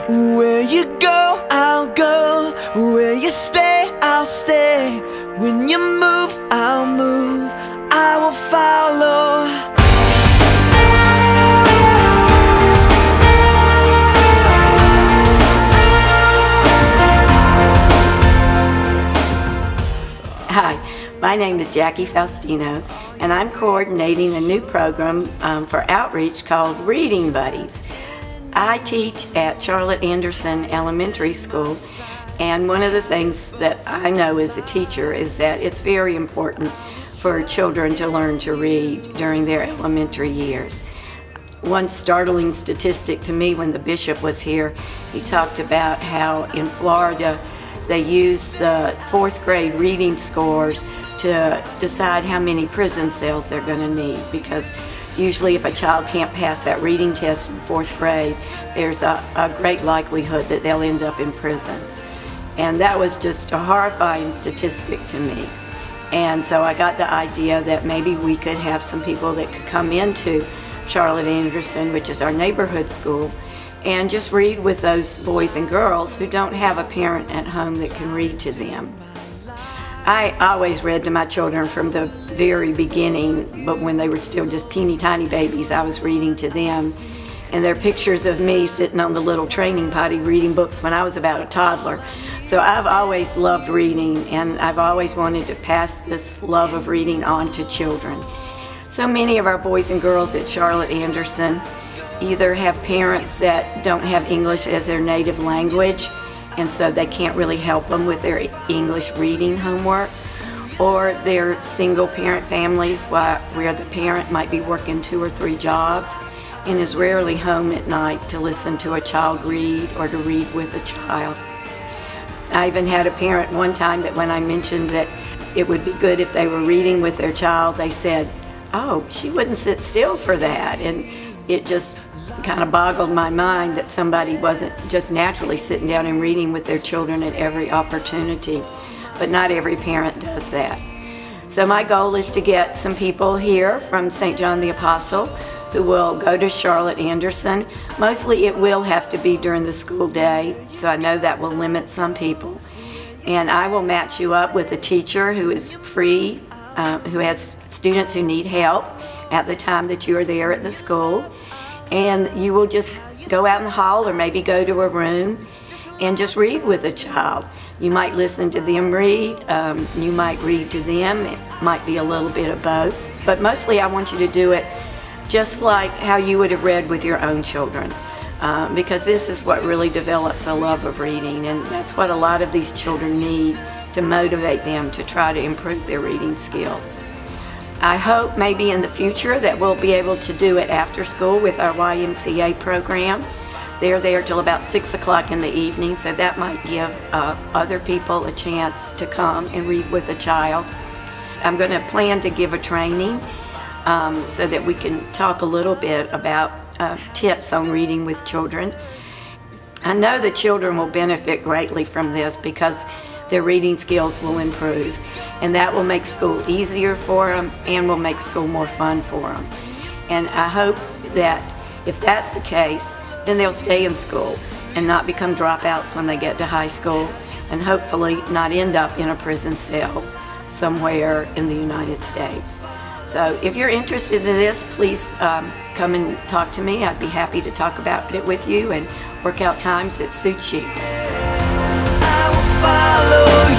Where you go, I'll go. Where you stay, I'll stay. When you move, I'll move. I will follow. Hi, my name is Jackie Faustino, and I'm coordinating a new program for outreach called Reading Buddies. I teach at Charlotte Anderson Elementary School, and one of the things that I know as a teacher is that it's very important for children to learn to read during their elementary years. One startling statistic to me when the bishop was here, he talked about how in Florida they use the 4th grade reading scores to decide how many prison cells they're going to need, because usually if a child can't pass that reading test in 4th grade, there's a great likelihood that they'll end up in prison. And that was just a horrifying statistic to me. And so I got the idea that maybe we could have some people that could come into Charlotte Anderson, which is our neighborhood school, and just read with those boys and girls who don't have a parent at home that can read to them. I always read to my children from the very beginning, but when they were still just teeny tiny babies, I was reading to them. And there are pictures of me sitting on the little training potty reading books when I was about a toddler. So I've always loved reading, and I've always wanted to pass this love of reading on to children. So many of our boys and girls at Charlotte Anderson either have parents that don't have English as their native language, and so they can't really help them with their English reading homework, or they're single parent families where the parent might be working 2 or 3 jobs and is rarely home at night to listen to a child read or to read with a child. I even had a parent one time that when I mentioned that it would be good if they were reading with their child, they said, "Oh, she wouldn't sit still for that." And it just kind of boggled my mind that somebody wasn't just naturally sitting down and reading with their children at every opportunity. But not every parent does that. So my goal is to get some people here from St. John the Apostle who will go to Charlotte Anderson. Mostly it will have to be during the school day, so I know that will limit some people. And I will match you up with a teacher who is free, who has students who need help at the time that you are there at the school. And you will just go out in the hall or maybe go to a room and just read with a child. You might listen to them read, you might read to them, it might be a little bit of both. But mostly I want you to do it just like how you would have read with your own children, because this is what really develops a love of reading, and that's what a lot of these children need to motivate them to try to improve their reading skills. I hope maybe in the future that we'll be able to do it after school with our YMCA program. They're there till about 6 o'clock in the evening, so that might give other people a chance to come and read with a child. I'm going to plan to give a training so that we can talk a little bit about tips on reading with children. I know the children will benefit greatly from this because their reading skills will improve, and that will make school easier for them and will make school more fun for them. And I hope that if that's the case, then they'll stay in school and not become dropouts when they get to high school, and hopefully not end up in a prison cell somewhere in the United States. So if you're interested in this, please come and talk to me. I'd be happy to talk about it with you and work out times that suit you. I will follow you.